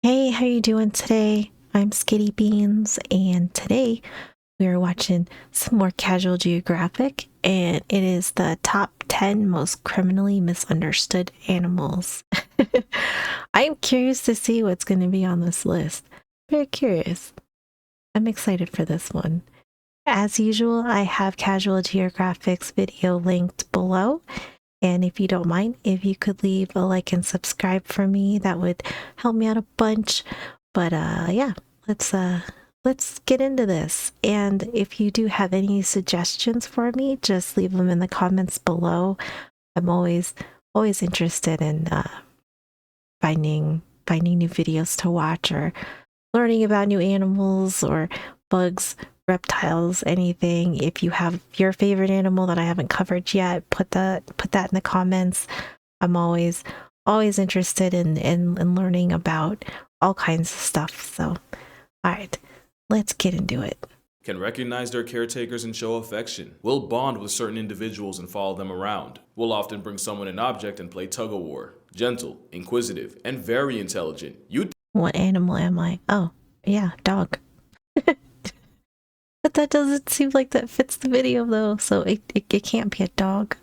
Hey, how you doing today? I'm Skitty Beans, and today we are watching some more Casual Geographic, and it is the top 10 most criminally misunderstood animals. I'm curious to see what's going to be on this list. Very curious. I'm excited for this one. As usual, I have Casual Geographic's video linked below. And if you don't mind, if you could leave a like and subscribe for me, that would help me out a bunch. But yeah, let's get into this. And if you do have any suggestions for me, just leave them in the comments below. I'm always interested in finding new videos to watch or learning about new animals or bugs, reptiles, anything. If you have your favorite animal that I haven't covered yet, put that in the comments. I'm always interested in learning about all kinds of stuff. So, all right, let's get into it. Can recognize their caretakers and show affection. Will bond with certain individuals and follow them around. Will often bring someone an object and play tug-of-war. Gentle, inquisitive, and very intelligent. What animal am I? Oh, yeah, dog. But that doesn't seem like that fits the video though, so it can't be a dog.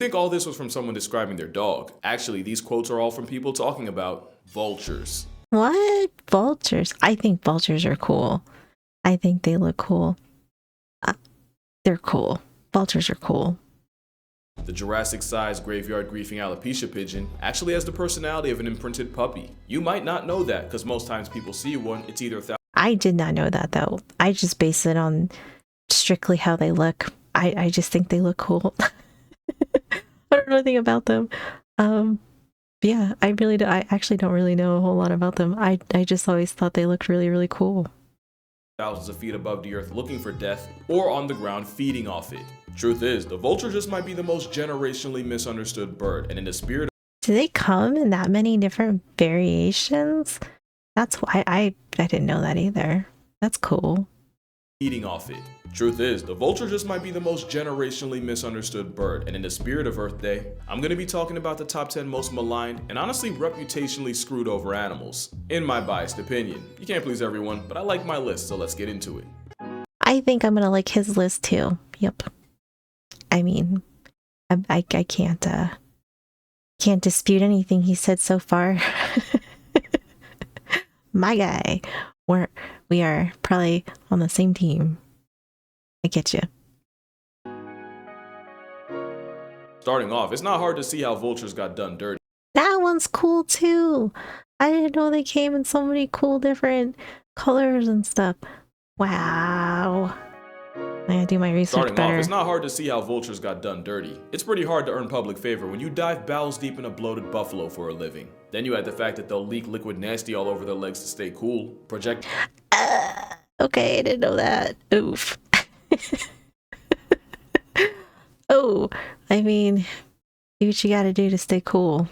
Think all this was from someone describing their dog. Actually, these quotes are all from people talking about vultures. What? Vultures? I think vultures are cool. I think they look cool. They're cool. Vultures are cool. The Jurassic-sized graveyard griefing alopecia pigeon actually has the personality of an imprinted puppy. You might not know that, because most times people see one, it's either I did not know that though. I just base it on strictly how they look. I just think they look cool. I don't know anything about them. Yeah, I really do. I actually don't really know a whole lot about them. I just always thought they looked really cool. thousands of feet above the earth looking for death, or on the ground feeding off it. Truth is, the vulture just might be the most generationally misunderstood bird, and in the spirit Do they come in that many different variations? That's why I didn't know that either. That's cool. feeding off it. Truth is, the vulture just might be the most generationally misunderstood bird, and in the spirit of Earth Day, I'm going to be talking about the top 10 most maligned and honestly reputationally screwed over animals. In my biased opinion. You can't please everyone, but I like my list, so let's get into it. I think I'm gonna like his list too. Yep. I mean, I can't dispute anything he said so far. My guy, we are probably on the same team. I get you. Starting off, it's not hard to see how vultures got done dirty. That one's cool too. I didn't know they came in so many cool different colors and stuff. Wow. I gotta do my research Starting better. off, it's not hard to see how vultures got done dirty. It's pretty hard to earn public favor when you dive bowels deep in a bloated buffalo for a living. Then you add the fact that they'll leak liquid nasty all over their legs to stay cool, project Okay, I didn't know that. Oof. Oh, I mean, do what you gotta do to stay cool.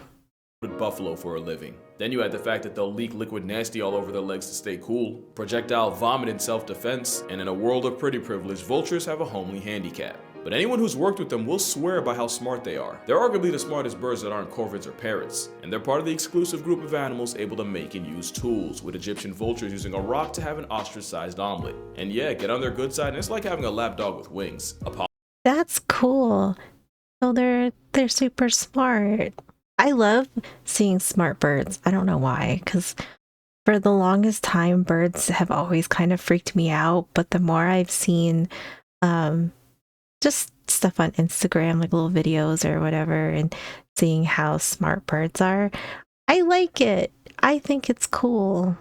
buffalo for a living. Then you add the fact that they'll leak liquid nasty all over their legs to stay cool, projectile vomit in self-defense, and in a world of pretty privilege, vultures have a homely handicap. But anyone who's worked with them will swear by how smart they are. They're arguably the smartest birds that aren't corvids or parrots, and they're part of the exclusive group of animals able to make and use tools, with Egyptian vultures using a rock to have an ostrich-sized omelet. And yeah, get on their good side and it's like having a lapdog with wings. That's cool. So they're super smart. I love seeing smart birds. I don't know why, because for the longest time, birds have always kind of freaked me out. But the more I've seen just stuff on Instagram, like little videos or whatever, and seeing how smart birds are, I like it. I think it's cool.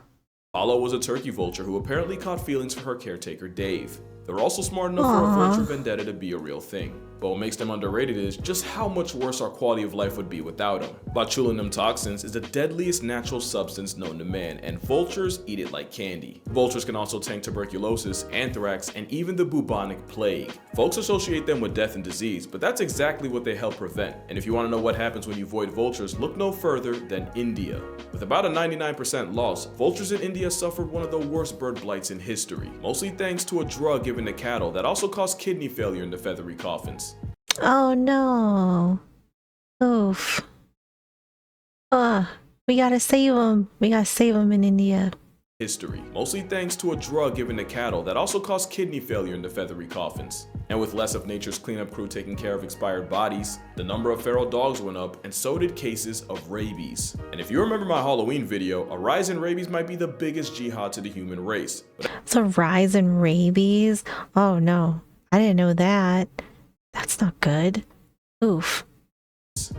Apollo was a turkey vulture who apparently caught feelings for her caretaker, Dave. They're also smart enough for a vulture vendetta to be a real thing. But what makes them underrated is just how much worse our quality of life would be without them. Botulinum toxins is the deadliest natural substance known to man, and vultures eat it like candy. Vultures can also tank tuberculosis, anthrax, and even the bubonic plague. Folks associate them with death and disease, but that's exactly what they help prevent. And if you want to know what happens when you avoid vultures, look no further than India. With about a 99% loss, vultures in India suffered one of the worst bird blights in history, mostly thanks to a drug given to cattle that also caused kidney failure in the feathery coffins. Oh no. Oof. Ugh. We gotta save them. We gotta save them in India. history, mostly thanks to a drug given to cattle that also caused kidney failure in the feathery coffins. And with less of nature's cleanup crew taking care of expired bodies, the number of feral dogs went up, and so did cases of rabies. And if you remember my Halloween video, a rise in rabies might be the biggest jihad to the human race. But It's a rise in rabies. Oh no, I didn't know that. That's not good. Oof.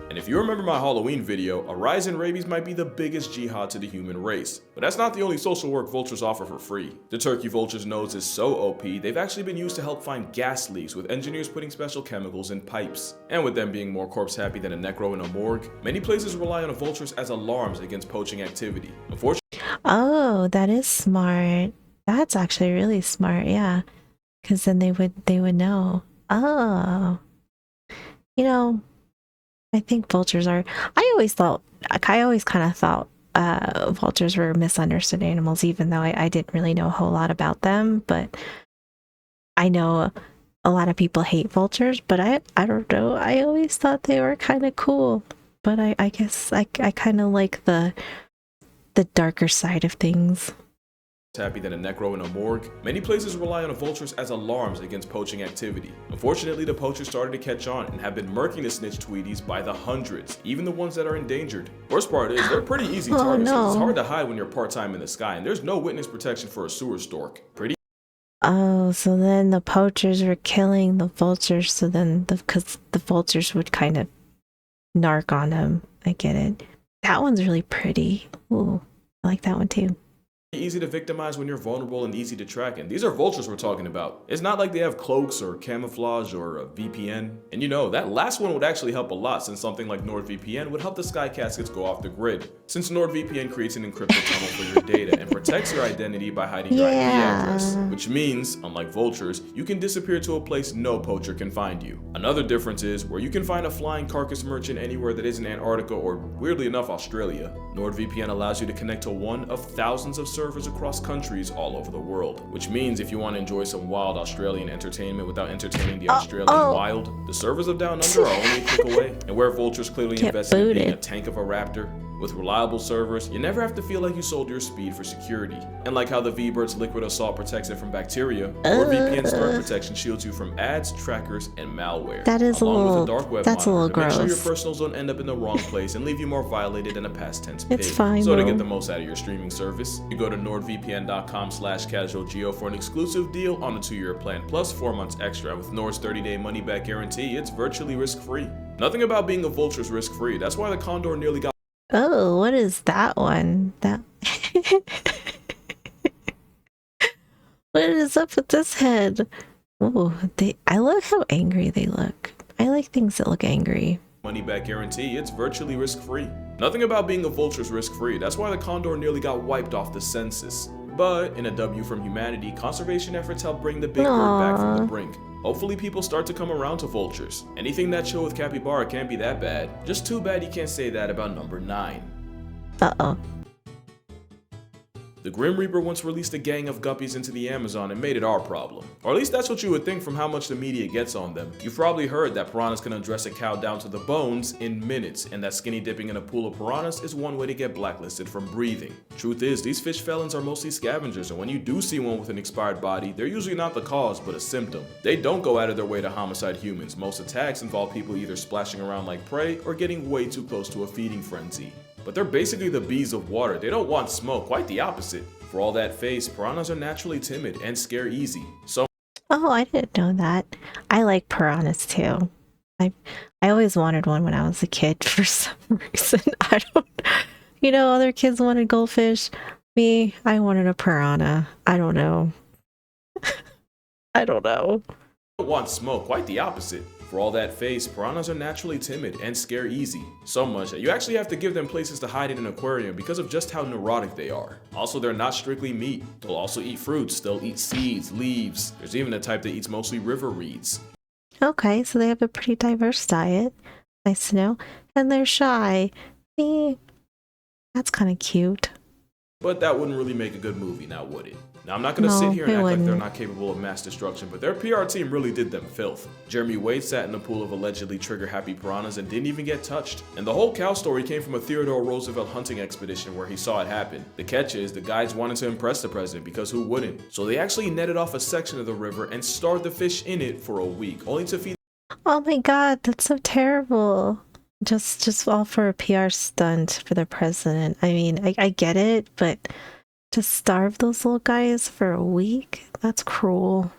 And if you remember my Halloween video, a rise in rabies might be the biggest jihad to the human race. But that's not the only social work vultures offer for free. The turkey vulture's nose is so OP, they've actually been used to help find gas leaks, with engineers putting special chemicals in pipes. And with them being more corpse happy than a necro in a morgue, many places rely on vultures as alarms against poaching activity. Unfortunately, Oh, that is smart. That's actually really smart, yeah. Because then they would know. Oh, you know, I think vultures are. I always kind of thought vultures were misunderstood animals, even though I didn't really know a whole lot about them. But I know a lot of people hate vultures, but I don't know. I always thought they were kind of cool. But I guess I kind of like the darker side of things. happy than a necro in a morgue, many places rely on vultures as alarms against poaching activity. Unfortunately, the poachers started to catch on and have been murking the snitch tweeties by the hundreds, even the ones that are endangered. Worst part is, they're pretty easy Oh, targets. no. It's hard to hide when you're part-time in the sky, and there's no witness protection for a sewer stork. Pretty Oh, so then the poachers were killing the vultures, so then because the vultures would kind of narc on them. I get it. That one's really pretty. Ooh, I like that one too. easy to victimize when you're vulnerable and easy to track, and these are vultures we're talking about. It's not like they have cloaks or camouflage or a VPN. And you know, that last one would actually help a lot, since something like NordVPN would help the sky caskets go off the grid, since NordVPN creates an encrypted tunnel for your data and protects your identity by hiding your IP address, which means, unlike vultures, you can disappear to a place no poacher can find you. Another difference is, where you can find a flying carcass merchant anywhere that isn't Antarctica or, weirdly enough, Australia, NordVPN allows you to connect to one of thousands of servers across countries all over the world, which means if you want to enjoy some wild Australian entertainment without entertaining the Australian wild, the servers of Down Under are only a click away. And where vultures clearly Get invested in being booted. a tank of a raptor, with reliable servers, you never have to feel like you sold your speed for security. And like how the V-Bird's liquid assault protects it from bacteria, NordVPN's threat protection shields you from ads, trackers, and malware. That is along a with little. a dark web That's a monitor little to make sure your gross. personals don't end up in the wrong place and leave you more violated than a past tense pig. It's fine, So to though. get the most out of your streaming service, you go to nordvpn.com/casualgeo for an exclusive deal on a 2-year plan plus 4 months extra. With Nord's 30-day money-back guarantee, it's virtually risk-free. Nothing about being a vulture is risk-free. That's why the Condor nearly got Oh, what is that one? That. What is up with this head? Oh, I love how angry they look. I like things that look angry. money-back guarantee, it's virtually risk-free. Nothing about being a vulture is risk-free. That's why the Condor nearly got wiped off the census. But in a W from humanity, conservation efforts help bring the big bird back from the Aw. brink. Hopefully people start to come around to vultures. Anything that chill with capybara can't be that bad. Just too bad you can't say that about number 9. Uh-oh. The Grim Reaper once released a gang of guppies into the Amazon and made it our problem. Or at least that's what you would think from how much the media gets on them. You've probably heard that piranhas can undress a cow down to the bones in minutes, and that skinny dipping in a pool of piranhas is one way to get blacklisted from breathing. Truth is, these fish felons are mostly scavengers, and when you do see one with an expired body, they're usually not the cause, but a symptom. They don't go out of their way to homicide humans. Most attacks involve people either splashing around like prey or getting way too close to a feeding frenzy. But they're basically the bees of water. They don't want smoke, quite the opposite. For all that face, piranhas are naturally timid and scare easy. So Oh, I didn't know that. I like piranhas too. I always wanted one when I was a kid for some reason. I don't. You know, other kids wanted goldfish. Me, I wanted a piranha. I don't know. I don't know. don't want smoke, quite the opposite. For all that face, piranhas are naturally timid and scare easy. So much that you actually have to give them places to hide in an aquarium because of just how neurotic they are. Also, they're not strictly meat. They'll also eat fruits, they'll eat seeds, leaves. There's even a type that eats mostly river reeds. Okay, so they have a pretty diverse diet. Nice to know. And they're shy. Me, that's kind of cute. But that wouldn't really make a good movie, now would it? Now, I'm not gonna sit No, here and it act like they're wouldn't. not capable of mass destruction, but their PR team really did them filth. Jeremy Wade sat in a pool of allegedly trigger-happy piranhas and didn't even get touched. And the whole cow story came from a Theodore Roosevelt hunting expedition where he saw it happen. The catch is, the guides wanted to impress the president, because who wouldn't? So they actually netted off a section of the river and starved the fish in it for a week, only to feed Oh my God, that's so terrible. Just all for a PR stunt for the president. I mean, I get it, but to starve those little guys for a week? That's cruel.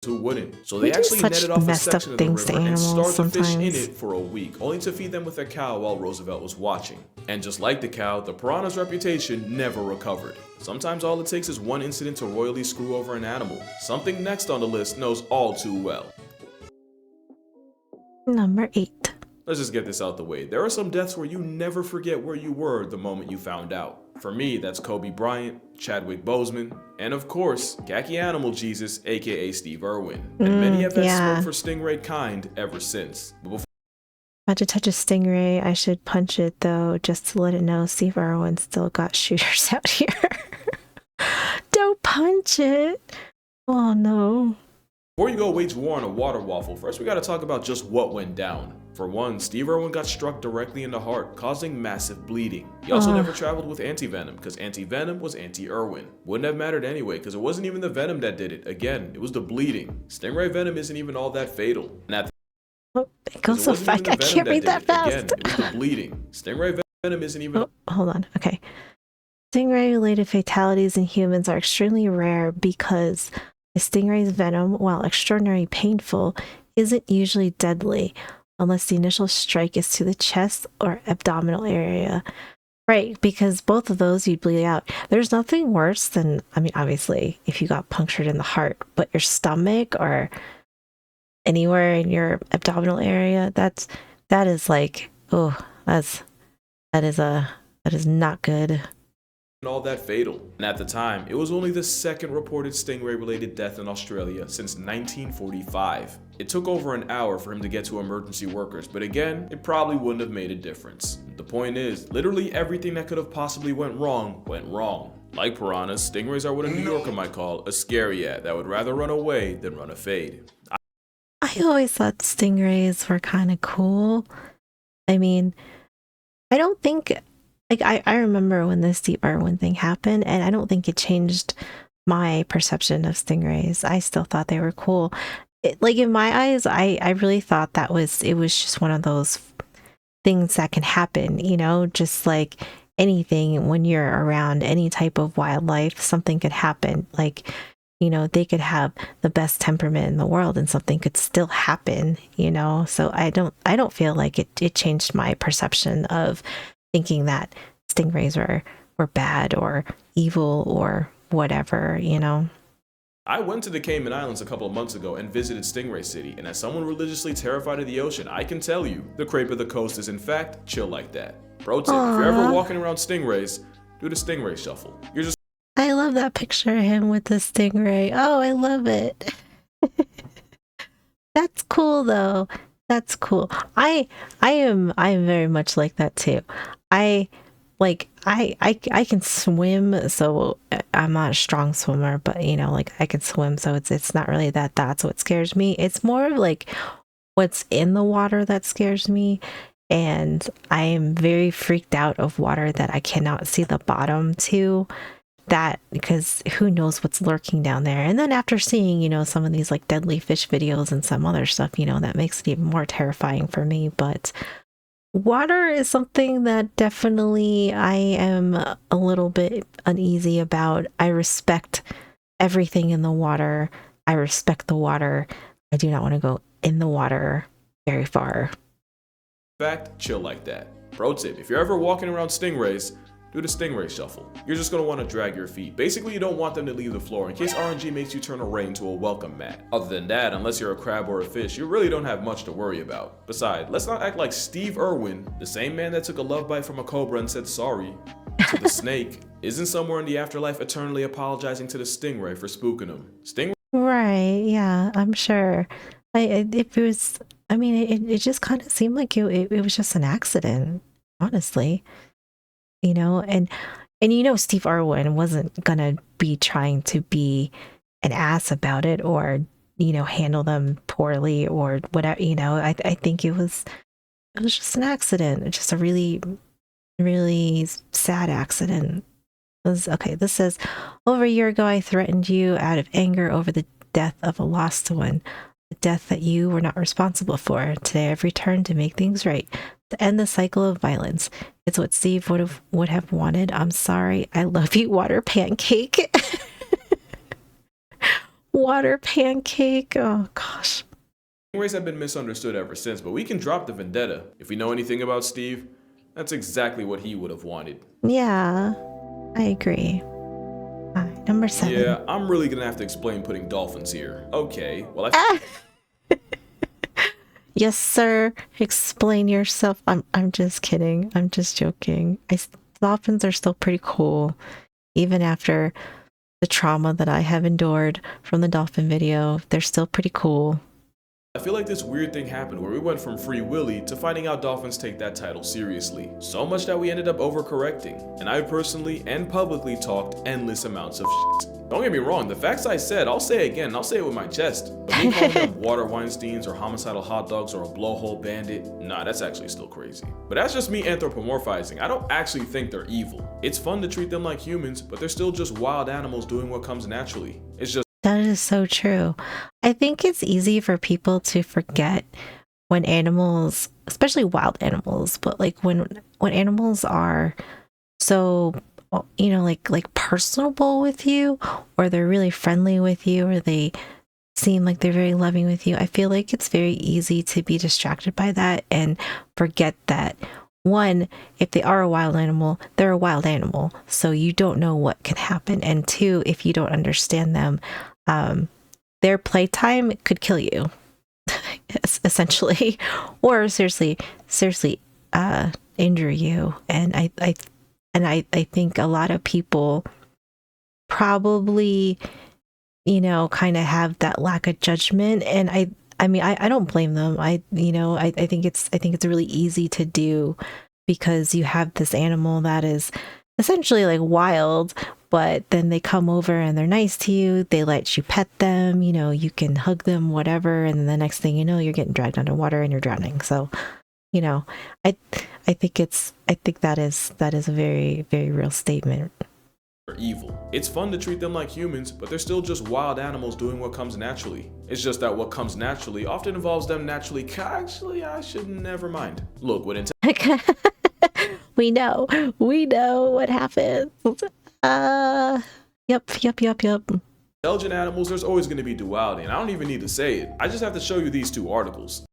who wouldn't. So We they do actually such netted off a messed up section of the things to river and animals starved the fish in sometimes. it for a week, only to feed them with a cow while Roosevelt was watching. And just like the cow, the piranha's reputation never recovered. Sometimes all it takes is one incident to royally screw over an animal. Something next on the list knows all too well. Number 8. Let's just get this out the way. There are some deaths where you never forget where you were the moment you found out. For me, that's Kobe Bryant, Chadwick Boseman, and of course, Khaki Animal Jesus, aka Steve Irwin. And many have had Yeah. smoke for Stingray kind ever since. But before If I had to touch a stingray, I should punch it though, just to let it know Steve Irwin still got shooters out here. Don't punch it. Oh no. Before you go wage war on a water waffle, first we gotta talk about just what went down. For one, Steve Irwin got struck directly in the heart, causing massive bleeding. He also never traveled with anti-venom, because anti-venom was anti-Irwin. Wouldn't have mattered anyway, because it wasn't even the venom that did it. Again, it was the bleeding. Stingray venom isn't even all that fatal. And at Oh, it goes so fast. I can't read that fast. Again, it was the bleeding. Stingray venom isn't even. Oh, hold on. Okay. Stingray-related fatalities in humans are extremely rare because a stingray's venom, while extraordinarily painful, isn't usually deadly unless the initial strike is to the chest or abdominal area. Right, because both of those you'd bleed out. There's nothing worse than, I mean, obviously, if you got punctured in the heart, but your stomach or anywhere in your abdominal area, that is like, oh, that is not good. All that fatal. And at the time, it was only the second reported stingray-related death in Australia since 1945. It took over an hour for him to get to emergency workers, but again, it probably wouldn't have made a difference. The point is, literally everything that could have possibly went wrong. Like piranhas, stingrays are what a New Yorker might call a scary-at that would rather run away than run a fade. I always thought stingrays were kind of cool. I mean, I don't think, like, I remember when the Steve Irwin thing happened, and I don't think it changed my perception of stingrays. I still thought they were cool. Like, in my eyes, I really thought it was just one of those things that can happen, you know, just like anything when you're around any type of wildlife, something could happen. Like, you know, they could have the best temperament in the world and something could still happen, you know? So I don't feel like it changed my perception of thinking that stingrays were bad or evil or whatever, you know? I went to the Cayman Islands a couple of months ago and visited Stingray City, and as someone religiously terrified of the ocean, I can tell you, the crepe of the coast is in fact chill like that. Pro tip, if you're ever walking around stingrays, do the stingray shuffle. You're just I love that picture of him with the stingray. Oh, I love it. That's cool though. That's cool. I am very much like that too. I can swim, so I'm not a strong swimmer, but you know, like I can swim, so it's not really that's what scares me. It's more of like what's in the water that scares me. And I am very freaked out of water that I cannot see the bottom to. That because who knows what's lurking down there. And then after seeing, you know, some of these like deadly fish videos and some other stuff, you know, that makes it even more terrifying for me. But water is something that definitely I am a little bit uneasy about. I respect everything in the water. I respect the water. I do not want to go in the water very far. in fact chill like that. Pro tip, if you're ever walking around stingrays, do the stingray shuffle. You're just gonna want to drag your feet. Basically, you don't want them to leave the floor in case RNG makes you turn a ray into a welcome mat. Other than that, unless you're a crab or a fish, you really don't have much to worry about. Besides, let's not act like Steve Irwin, the same man that took a love bite from a cobra and said sorry to the snake, isn't somewhere in the afterlife eternally apologizing to the stingray for spooking him. Stingray Right, yeah, I'm sure. If it was, I mean, it just kind of seemed like it was just an accident, honestly. You know, and And you know, Steve Irwin wasn't gonna be trying to be an ass about it, or handle them poorly or whatever. I think it was just an accident, just a really, really sad accident. Okay, this says, over a year ago, I threatened you out of anger over the death of a lost one, a death that you were not responsible for. Today, I've returned to make things right, to end the cycle of violence. It's what Steve would have wanted. I'm sorry. I love you, Water Pancake. Water Pancake. Oh, gosh. Ways have been misunderstood ever since, but we can drop the vendetta. If we know anything about Steve, that's exactly what he would have wanted. Yeah, I agree. All right, number 7. Yeah, I'm really gonna have to explain putting dolphins here. Okay, well Yes, sir. Explain yourself. I'm just kidding. I'm just joking. Dolphins are still pretty cool, even after the trauma that I have endured from the dolphin video. They're still pretty cool. I feel like this weird thing happened where we went from Free Willy to finding out dolphins take that title seriously. So much that we ended up overcorrecting. And I personally and publicly talked endless amounts of shit. Don't get me wrong, the facts I said, I'll say again, and I'll say it with my chest. But me calling them water Weinsteins or homicidal hot dogs or a blowhole bandit, nah, that's actually still crazy. But that's just me anthropomorphizing. I don't actually think they're evil. It's fun to treat them like humans, but they're still just wild animals doing what comes naturally. It's just That is so true. I think it's easy for people to forget when animals, especially wild animals, but like when animals are so, like personable with you, or they're really friendly with you, or they seem like they're very loving with you. I feel like it's very easy to be distracted by that and forget that, one, if they are a wild animal, they're a wild animal. So you don't know what can happen. And two, if you don't understand them, their playtime could kill you, essentially, or seriously injure you. And I think a lot of people probably, kind of have that lack of judgment. And I mean, I don't blame them. I think it's really easy to do, because you have this animal that is essentially like wild, but then they come over and they're nice to you. They let you pet them, you can hug them, whatever. And then the next thing you know, you're getting dragged underwater and you're drowning. So, I think that is a very, very real statement. are evil. It's fun to treat them like humans, but they're still just wild animals doing what comes naturally. It's just that what comes naturally often involves them naturally. Actually, I should never mind. Look, with We know what happens. Yep. intelligent animals, there's always going to be duality, and I don't even need to say it. I just have to show you these 2 articles.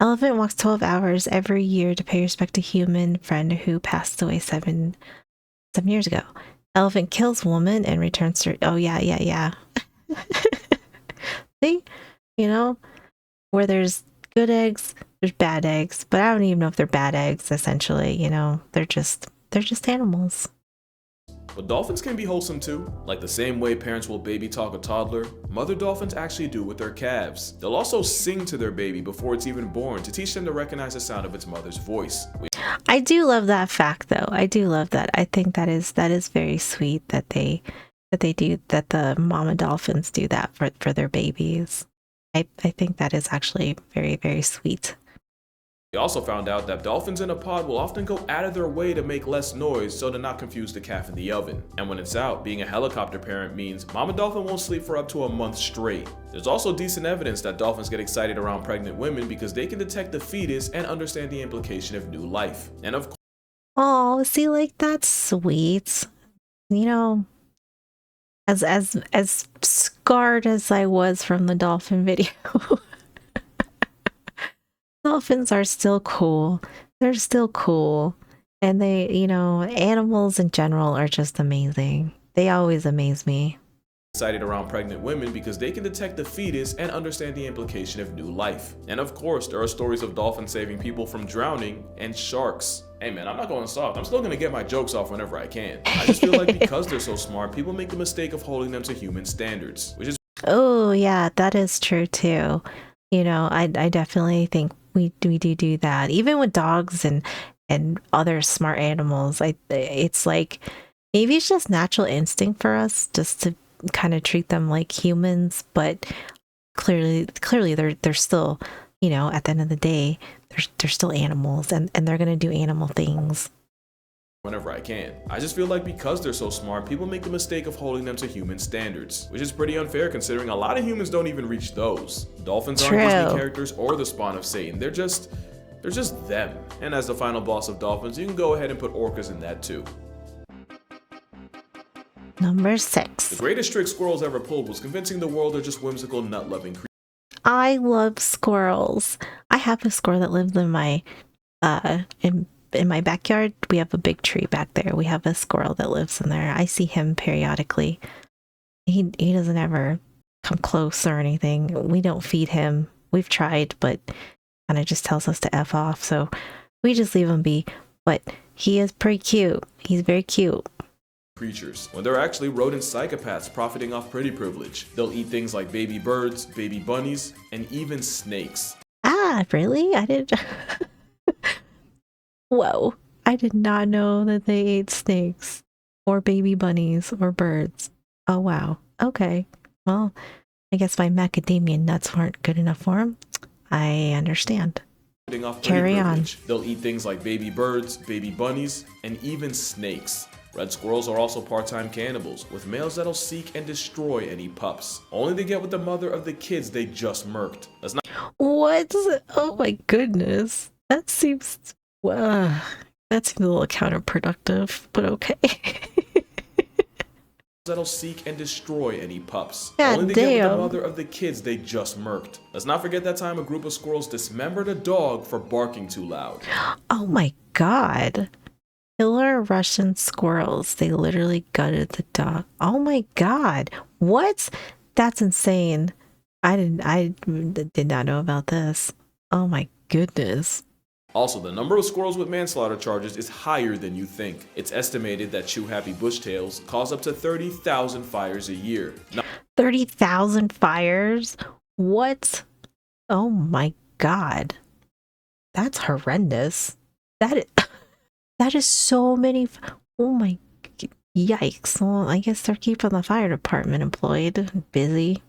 Elephant walks 12 hours every year to pay respect to human friend who passed away 7 years ago. Elephant kills woman and returns to... Oh, yeah. See? Where there's good eggs, there's bad eggs. But I don't even know if they're bad eggs, essentially. They're just animals. But dolphins can be wholesome too. Like the same way parents will baby talk a toddler, mother dolphins actually do with their calves. They'll also sing to their baby before it's even born to teach them to recognize the sound of its mother's voice. I do love that fact, though. I do love that. I think that is very sweet that they do that. The mama dolphins do that for their babies. I think that is actually very, very sweet. We also found out that dolphins in a pod will often go out of their way to make less noise so to not confuse the calf in the oven. And when it's out, being a helicopter parent means mama dolphin won't sleep for up to a month straight. There's also decent evidence that dolphins get excited around pregnant women because they can detect the fetus and understand the implication of new life. And of course, Oh, see, like, that's sweet. As scarred as I was from the dolphin video. Dolphins are still cool. They're still cool. And they, animals in general are just amazing. They always amaze me. excited around pregnant women because they can detect the fetus and understand the implication of new life. And of course, there are stories of dolphins saving people from drowning and sharks. Hey man, I'm not going soft. I'm still gonna get my jokes off whenever I can. I just feel like because they're so smart, people make the mistake of holding them to human standards, which is Oh, yeah, that is true too. I definitely think we do that. Even with dogs and other smart animals, it's like Maybe it's just natural instinct for us just to kind of treat them like humans, but clearly they're still, at the end of the day, they're still animals, and they're gonna do animal things. Whenever I can. I just feel like because they're so smart, people make the mistake of holding them to human standards, which is pretty unfair considering a lot of humans don't even reach those. Dolphins aren't Disney characters or the spawn of Satan. They're just them. And as the final boss of dolphins, you can go ahead and put orcas in that too. Number 6. The greatest trick squirrels ever pulled was convincing the world they're just whimsical, nut-loving creatures. I love squirrels. I have a squirrel that lives in my in my backyard. We have a big tree back there. We have a squirrel that lives in there. I see him periodically. He doesn't ever come close or anything. We don't feed him. We've tried, but kind of just tells us to F off. So we just leave him be. But he is pretty cute. He's very cute. Creatures, when they're actually rodent psychopaths profiting off pretty privilege. They'll eat things like baby birds, baby bunnies, and even snakes. Ah, really? I didn't... Whoa. I did not know that they ate snakes or baby bunnies or birds. Oh, wow. Okay. Well, I guess my macadamia nuts weren't good enough for him. I understand. Carry on. They'll eat things like baby birds, baby bunnies, and even snakes. Red squirrels are also part-time cannibals, with males that'll seek and destroy any pups, only to get with the mother of the kids they just murked. That's not— What? Oh my goodness. That seems a little counterproductive, but okay. That'll seek and destroy any pups, God only to damn. get with the mother of the kids they just murked. Let's not forget that time a group of squirrels dismembered a dog for barking too loud. Oh my god. Killer Russian squirrels. They literally gutted the dog. Oh my god. What? That's insane. I did not know about this. Oh my goodness. Also, the number of squirrels with manslaughter charges is higher than you think. It's estimated that chew-happy bushtails cause up to 30,000 fires a year. 30,000 fires? What? Oh my god. That's horrendous. That is so many. Oh my, yikes. Well, I guess they're keeping the fire department employed, busy.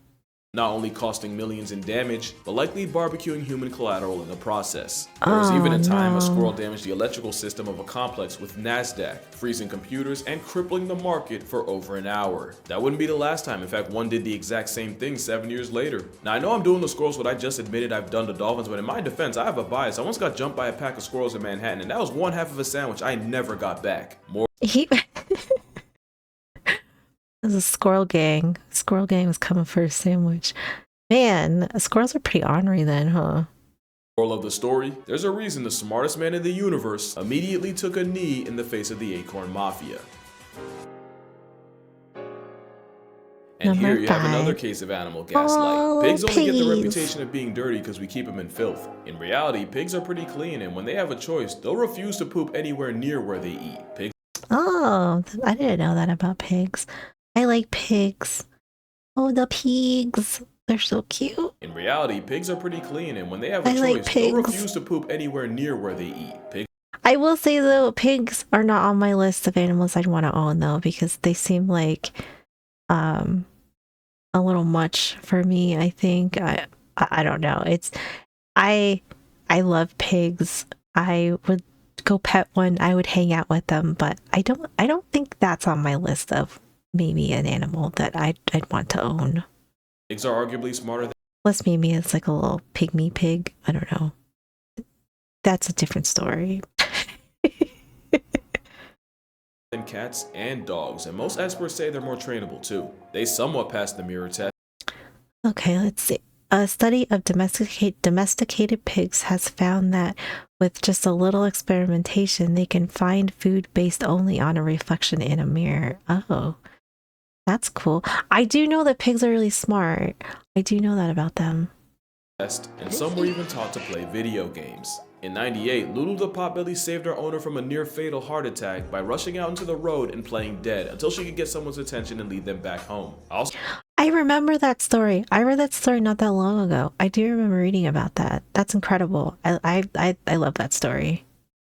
Not only costing millions in damage, but likely barbecuing human collateral in the process. There was even a time a squirrel damaged the electrical system of a complex with NASDAQ, freezing computers and crippling the market for over an hour. That wouldn't be the last time. In fact, one did the exact same thing 7 years later. Now, I know I'm doing the squirrels what I just admitted I've done to dolphins, but in my defense, I have a bias. I once got jumped by a pack of squirrels in Manhattan, and that was one half of a sandwich I never got back. There's a squirrel gang. Squirrel gang was coming for a sandwich. Man, squirrels are pretty ornery then, huh? Moral of the story, there's a reason the smartest man in the universe immediately took a knee in the face of the Acorn Mafia. And here you have another case of animal gaslight. Pigs only get the reputation of being dirty because we keep them in filth. In reality, pigs are pretty clean, and when they have a choice, they'll refuse to poop anywhere near where they eat. Oh, I didn't know that about pigs. I like pigs. Oh, the pigs. They're so cute. In reality, pigs are pretty clean, and when they have a choice, they'll refuse to poop anywhere near where they eat. I will say, though, pigs are not on my list of animals I'd want to own, though, because they seem like a little much for me, I think. I don't know. I love pigs. I would go pet one. I would hang out with them, but I don't think that's on my list of maybe an animal that I'd want to own. Pigs are arguably smarter than— Plus maybe it's like a little pygmy pig. I don't know. That's a different story. than cats and dogs, and most experts say they're more trainable too. They somewhat pass the mirror test. Okay, let's see. A study of domesticated pigs has found that with just a little experimentation, they can find food based only on a reflection in a mirror. Oh, that's cool. I do know that pigs are really smart. I do know that about them. And some were even taught to play video games. In '98, Lulu the potbelly saved her owner from a near-fatal heart attack by rushing out into the road and playing dead until she could get someone's attention and lead them back home. I remember that story. I read that story not that long ago. I do remember reading about that. That's incredible. I love that story.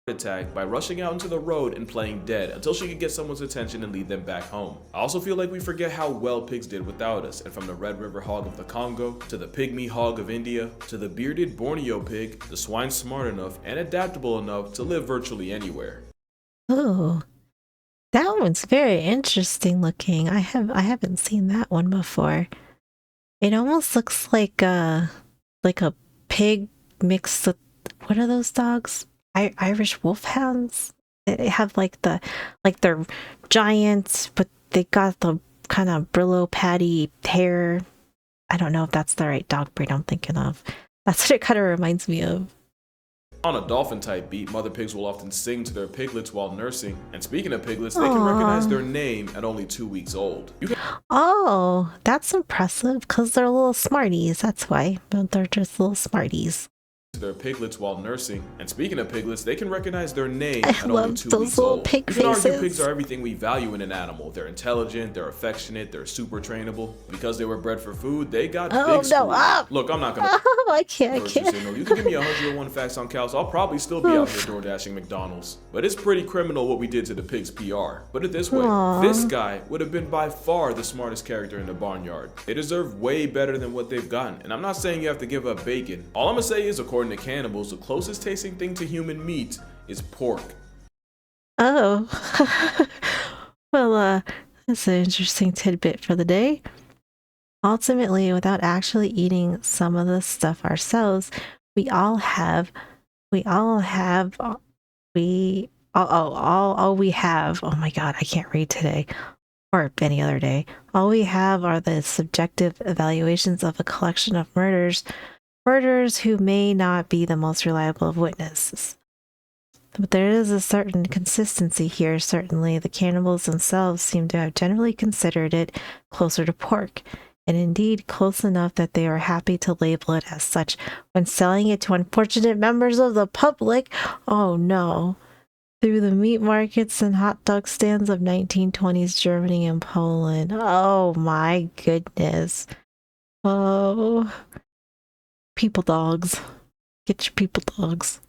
attack by rushing out into the road and playing dead until she could get someone's attention and lead them back home. I also feel like we forget how well pigs did without us, and from the Red River hog of the Congo, to the pygmy hog of India, to the bearded Borneo pig, the swine smart enough and adaptable enough to live virtually anywhere. Oh, that one's very interesting looking. I haven't seen that one before. It almost looks like a pig mixed with, what are those dogs? Irish wolfhounds. They have they're giant, but they got the kind of Brillo patty hair. I don't know if that's the right dog breed I'm thinking of. That's what it kind of reminds me of. On a dolphin type beat, mother pigs will often sing to their piglets while nursing. And speaking of piglets, they can recognize their name at only 2 weeks old. Oh, that's impressive because they're little smarties. That's why. But they're just little smarties. Their piglets while nursing. And speaking of piglets, they can recognize their name I at only love 2 those weeks little old. pig You can argue faces. pigs are everything we value in an animal. They're intelligent, they're affectionate, they're super trainable. Because they were bred for food, they got big Oh schools. no! Look, I'm not gonna Oh, I can't. signal. You can give me 101 facts on cows, I'll probably still be out here door dashing McDonald's. But it's pretty criminal what we did to the pig's PR. Put it this way, Aw. this guy would have been by far the smartest character in the barnyard. They deserve way better than what they've gotten. And I'm not saying you have to give up bacon. All I'm gonna say is, according to cannibals, the closest tasting thing to human meat is pork. Oh. Well, that's an interesting tidbit for the day. Ultimately, without actually eating some of the stuff ourselves, all we have, oh my God, I can't read today or any other day. All we have are the subjective evaluations of a collection of murderers who may not be the most reliable of witnesses. But there is a certain consistency here. Certainly, the cannibals themselves seem to have generally considered it closer to pork, and indeed close enough that they are happy to label it as such when selling it to unfortunate members of the public. Oh no. Through the meat markets and hot dog stands of 1920s Germany and Poland. Oh my goodness. Oh. People dogs. Get your people dogs.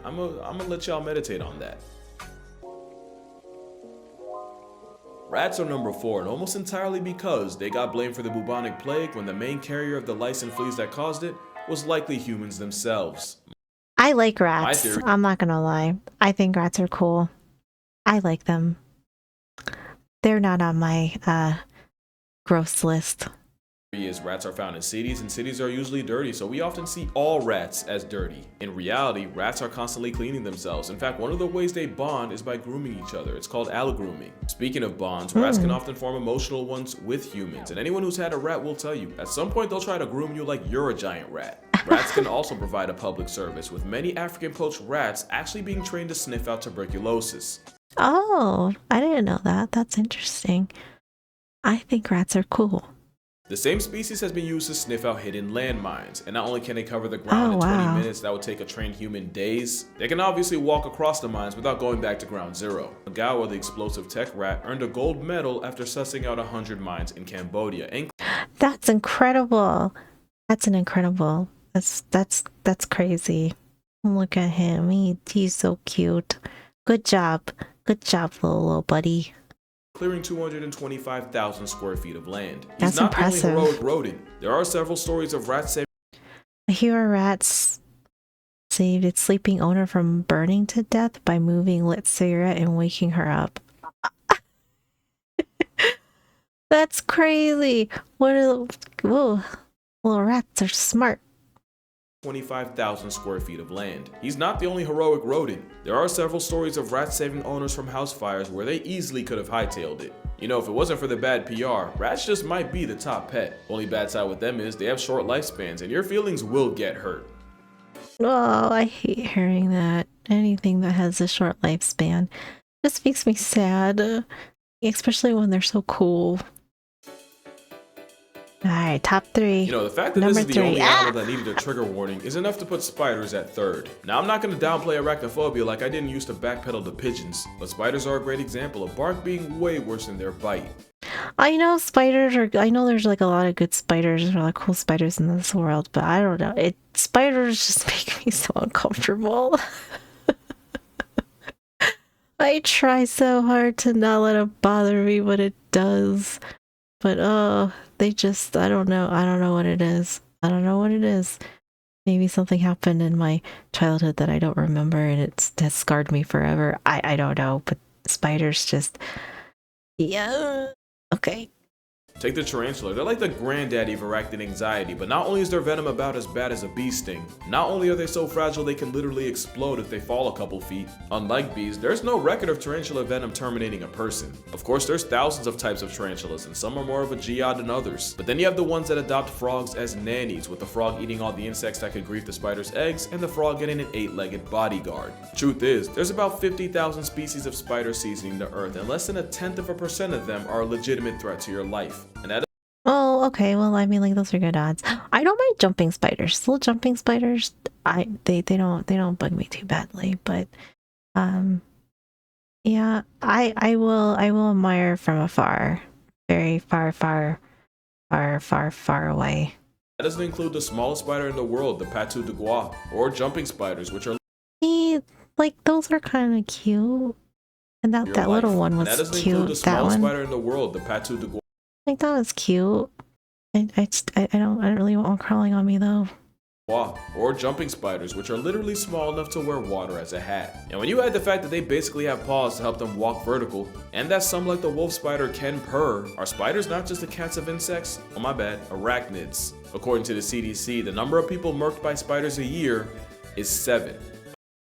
I'm gonna let y'all meditate on that. Rats are number 4, and almost entirely because they got blamed for the bubonic plague when the main carrier of the lice and fleas that caused it was likely humans themselves. I like rats. My theory- I'm not gonna lie. I think rats are cool. I like them. They're not on my gross list. Is rats are found in cities, and cities are usually dirty, so we often see all rats as dirty. In reality, rats are constantly cleaning themselves. In fact, one of the ways they bond is by grooming each other. It's called allogrooming. Speaking of bonds, rats can often form emotional ones with humans, and anyone who's had a rat will tell you, at some point they'll try to groom you like you're a giant rat. Rats can also provide a public service, with many African poached rats actually being trained to sniff out tuberculosis. Oh, I didn't know that. That's interesting. I think rats are cool. The same species has been used to sniff out hidden landmines, and not only can they cover the ground in 20 minutes that would take a trained human days, they can obviously walk across the mines without going back to ground zero. Agawa, the explosive tech rat, earned a gold medal after sussing out 100 mines in Cambodia. That's incredible. That's crazy. Look at him. He's so cute. Good job, little buddy. Clearing 225,000 square feet of land. He's That's not impressive. the only heroic rodent. There are several stories of rats saving I hear a rat saved its sleeping owner from burning to death by moving lit cigarette and waking her up. That's crazy. Whoa, little rats are smart. 25,000 square feet of land. He's not the only heroic rodent. There are several stories of rats saving owners from house fires where they easily could have hightailed it. You know, if it wasn't for the bad PR, rats just might be the top pet. Only bad side with them is they have short lifespans and your feelings will get hurt. Oh, I hate hearing that. Anything that has a short lifespan just makes me sad, especially when they're so cool. Alright, top 3. You know, the fact that Number this is the 3. only animal that needed a trigger warning is enough to put spiders at 3rd. Now, I'm not going to downplay arachnophobia like I didn't used to backpedal to pigeons, but spiders are a great example of bark being way worse than their bite. I know I know there's like a lot of good spiders or like cool spiders in this world, but I don't know. Spiders just make me so uncomfortable. I try so hard to not let it bother me, but it does. But they just I don't know. I don't know what it is. I don't know what it is. Maybe something happened in my childhood that I don't remember and it's has scarred me forever. I don't know, but spiders just yeah. Okay. Take the tarantula. They're like the granddaddy of arachnid anxiety, but not only is their venom about as bad as a bee sting, not only are they so fragile they can literally explode if they fall a couple feet. Unlike bees, there's no record of tarantula venom terminating a person. Of course, there's thousands of types of tarantulas, and some are more of a jihad than others. But then you have the ones that adopt frogs as nannies, with the frog eating all the insects that could grief the spider's eggs, and the frog getting an 8-legged bodyguard. Truth is, there's about 50,000 species of spiders seasoning the earth, and less than 0.1% of them are a legitimate threat to your life. And that Oh, okay. Well, I mean, like those are good odds. I don't mind jumping spiders. Little jumping spiders, they don't bug me too badly. But yeah, I will admire from afar, very far, far, far, far, far away. doesn't include the smallest spider in the world, the Patu de Gua, or jumping spiders, which are See, like those are kind of cute, and your that little life. one And that was doesn't include the cute. That smallest one, spider in the world, the Patu de Gua. like that was cute. I don't really want one crawling on me though. Or jumping spiders, which are literally small enough to wear water as a hat. And when you add the fact that they basically have paws to help them walk vertical, and that some like the wolf spider can purr, are spiders not just the cats of insects? Oh my bad, arachnids. According to the CDC, the number of people murked by spiders a year is 7.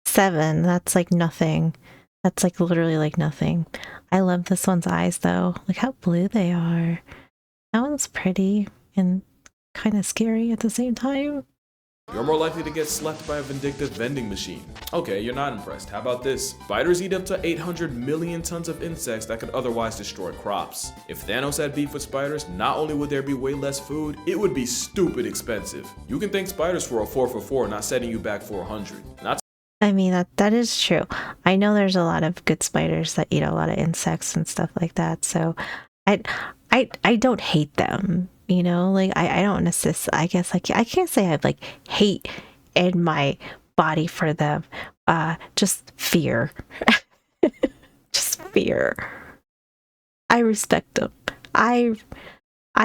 7. That's like nothing. That's like literally like nothing. I love this one's eyes though. Look how blue they are. That one's pretty and kind of scary at the same time. You're more likely to get slept by a vindictive vending machine. Okay, you're not impressed. How about this? Spiders eat up to 800 million tons of insects that could otherwise destroy crops. If Thanos had beef with spiders, not only would there be way less food, it would be stupid expensive. You can thank spiders for a 4 for 4 not setting you back for 100. Not I mean that is true. I know there's a lot of good spiders that eat a lot of insects and stuff like that. So I don't hate them. You know, like I don't assist. I guess like I can't say I have like hate in my body for them. Just fear. Just fear. I respect them. I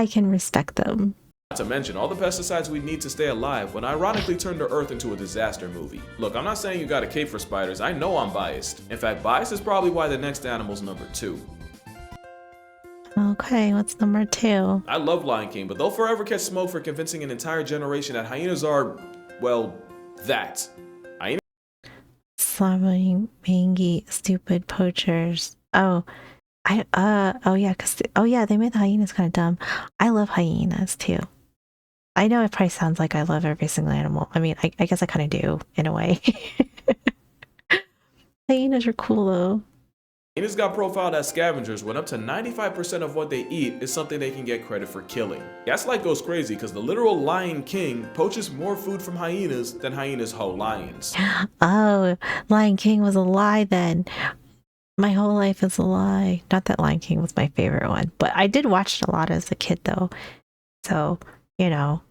can respect them. to mention all the pesticides we need to stay alive would ironically turn the Earth into a disaster movie. Look, I'm not saying you got a cape for spiders. I know I'm biased. In fact, bias is probably why the next animal's number 2. Okay, what's number 2? I love Lion King, but they'll forever catch smoke for convincing an entire generation that hyenas are, well, that. Hyenas Slamming mangy stupid poachers. Oh, oh yeah, they made the hyenas kind of dumb. I love hyenas too. I know it probably sounds like I love every single animal. I mean, I guess I kind of do in a way. Hyenas are cool though. got profiled as scavengers when up to 95% of what they eat is something they can get credit for killing. Gaslight goes crazy because the literal Lion King poaches more food from hyenas than hyenas hoe lions. Oh, Lion King was a lie then. My whole life is a lie. Not that Lion King was my favorite one, but I did watch it a lot as a kid though. So, you know,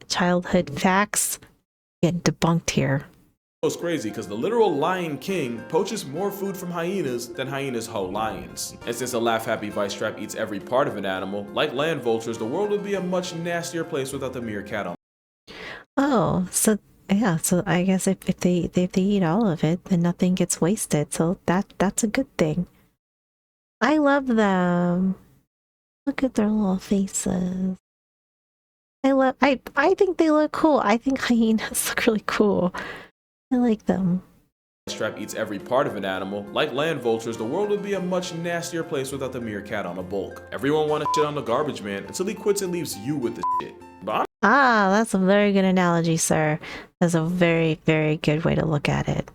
childhood facts get debunked here. Goes crazy because the literal Lion King poaches more food from hyenas than hyenas hoe lions. And since a laugh-happy vice trap eats every part of an animal, like land vultures, the world would be a much nastier place without the meerkat on. Oh, so yeah, so I guess if they eat all of it, then nothing gets wasted. So that's a good thing. I love them. Look at their little faces. I think they look cool. I think hyenas look really cool. I like them. Trap eats every part of an animal. Like land vultures, the world would be a much nastier place without the meerkat on a bulk. Everyone wants to shit on the garbage man until he quits and leaves you with the shit. But that's a very good analogy, sir. That's a very, very good way to look at it.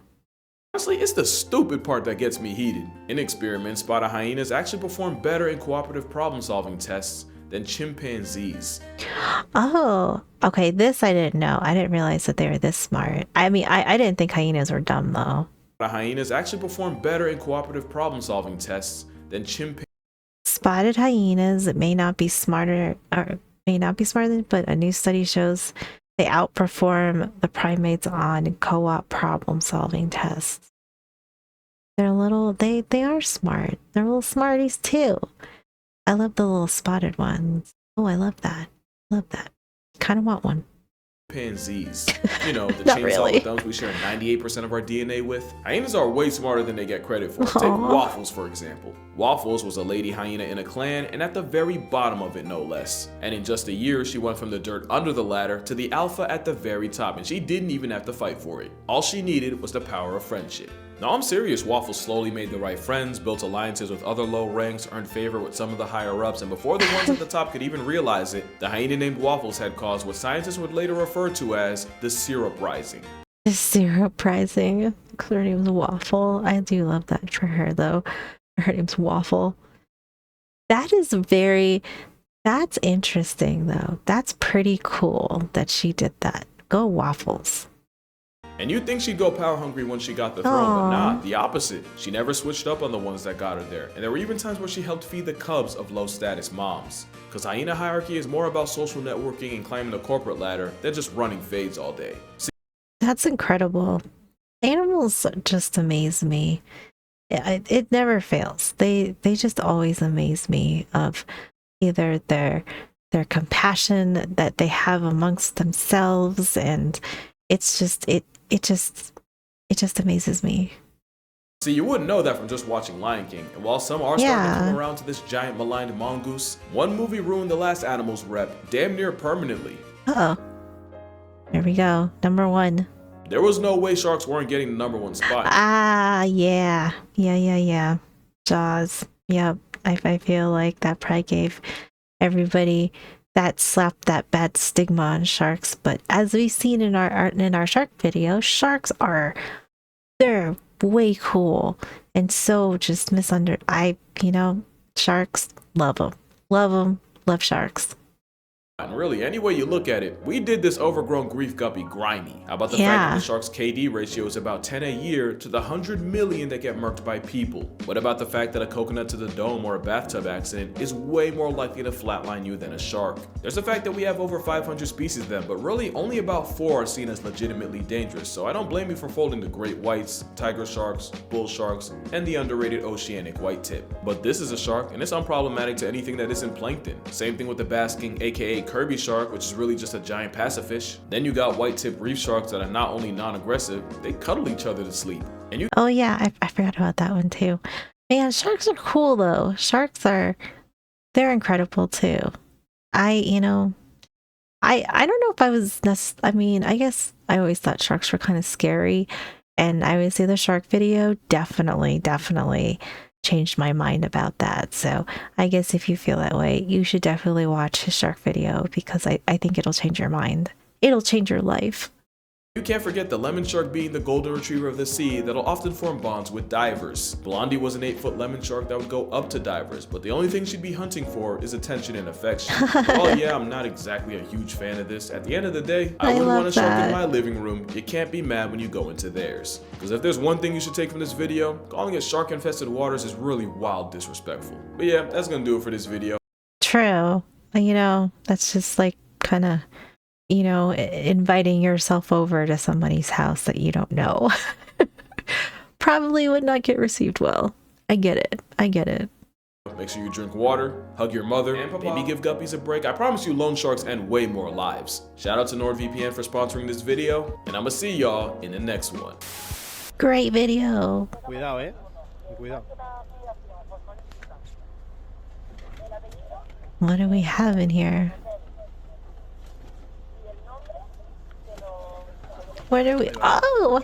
honestly, it's the stupid part that gets me heated. In experiments, spotted hyenas actually perform better in cooperative problem-solving tests than chimpanzees. Oh, okay. This I didn't know. I didn't realize that they were this smart. I mean, I didn't think hyenas were dumb though. Hyenas actually perform better in cooperative problem-solving tests than chimpanzees. Spotted hyenas may not be smarter, or may not be smarter, but a new study shows they outperform the primates on co-op problem-solving tests. They're little, they are smart. They're little smarties too. I love the little spotted ones. Oh, I love that. Love that. Kind of want one. Chimpanzees. You know, the Not chainsaw really. with thumbs we share 98% of our DNA with. Hyenas are way smarter than they get credit for. Take Aw. Waffles, for example. Waffles was a lady hyena in a clan, and at the very bottom of it, no less. And in just a year, she went from the dirt under the ladder to the alpha at the very top, and she didn't even have to fight for it. All she needed was the power of friendship. No, I'm serious. Waffles slowly made the right friends, built alliances with other low ranks, earned favor with some of the higher ups, and before the ones at the top could even realize it, the hyena named Waffles had caused what scientists would later refer to as the syrup rising. The syrup rising. Her name's Waffle. I do love that for her though. Her name's Waffle. That is that's interesting though. That's pretty cool that she did that. Go Waffles. And you'd think she'd go power hungry once she got the throne, Aw. but nah, the opposite. She never switched up on the ones that got her there. And there were even times where she helped feed the cubs of low status moms. Cause hyena hierarchy is more about social networking and climbing the corporate ladder than just running fades all day. That's incredible. Animals just amaze me. It never fails. They just always amaze me of either their compassion that they have amongst themselves, and it's just it just amazes me. See, you wouldn't know that from just watching Lion King, and while some are starting to come around to this giant maligned mongoose, one movie ruined the last animal's rep damn near permanently. Uh-oh. There we go. Number 1. There was no way sharks weren't getting the number 1 spot. Yeah. Jaws. Yep. I feel like that probably gave everybody that slapped that bad stigma on sharks. But as we've seen in our shark video, sharks they're way cool and so just sharks, love them, love sharks. And really, any way you look at it, we did this overgrown grief guppy grimy. How about the fact that the shark's KD ratio is about 10 a year to the 100 million that get murked by people? What about the fact that a coconut to the dome or a bathtub accident is way more likely to flatline you than a shark? There's the fact that we have over 500 species of them, but really only about 4 are seen as legitimately dangerous, so I don't blame you for folding the great whites, tiger sharks, bull sharks, and the underrated oceanic white tip. But this is a shark, and it's unproblematic to anything that isn't plankton. Same thing with the basking, aka Kirby shark, which is really just a giant pacifish. Then you got white tip reef sharks that are not only non-aggressive, they cuddle each other to sleep. And you Oh yeah, I forgot about that one too. Man, sharks are cool though. They're incredible too. I don't know if I was I guess I always thought sharks were kind of scary, and I always say the shark video definitely changed my mind about that. So I guess if you feel that way, you should definitely watch his shark video, because I think it'll change your mind. It'll change your life. You can't forget the lemon shark being the golden retriever of the sea that'll often form bonds with divers. Blondie was an 8-foot lemon shark that would go up to divers, but the only thing she'd be hunting for is attention and affection. Oh yeah, I'm not exactly a huge fan of this. At the end of the day, I wouldn't want a shark in my living room. You can't be mad when you go into theirs. Because if there's one thing you should take from this video, calling it shark-infested waters is really wild disrespectful. But yeah, that's gonna do it for this video. True. That's just like kind of inviting yourself over to somebody's house that you don't know. Probably would not get received well. I get it. Make sure you drink water, hug your mother, and maybe give guppies a break. I promise you loan sharks end way more lives. Shout out to NordVPN for sponsoring this video, and I'ma see y'all in the next one. Great video. Cuidado, cuidado. What do we have in here? What are we? Oh!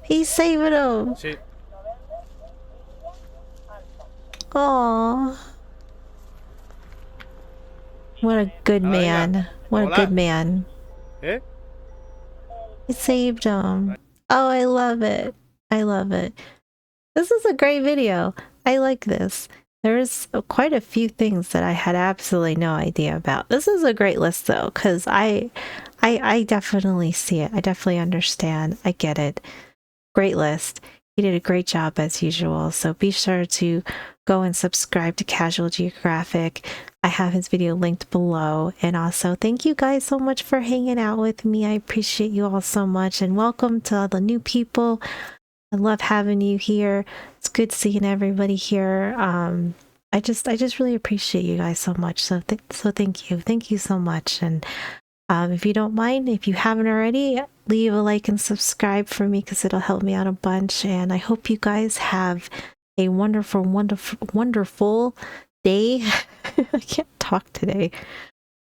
He's saving him. Sí. Aww. What a good man. What a good man. ¿Eh? He saved him. Oh, I love it. This is a great video. I like this. There's quite a few things that I had absolutely no idea about. This is a great list though, because I definitely see it. I definitely understand. I get it. Great list. He did a great job as usual. So be sure to go and subscribe to Casual Geographic. I have his video linked below. And also thank you guys so much for hanging out with me. I appreciate you all so much. And welcome to all the new people. I love having you here. It's good seeing everybody here. I just really appreciate you guys so much. So thank you so much. And if you don't mind, if you haven't already, leave a like and subscribe for me because it'll help me out a bunch. And I hope you guys have a wonderful day. I can't talk today.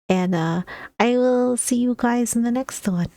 And I will see you guys in the next one.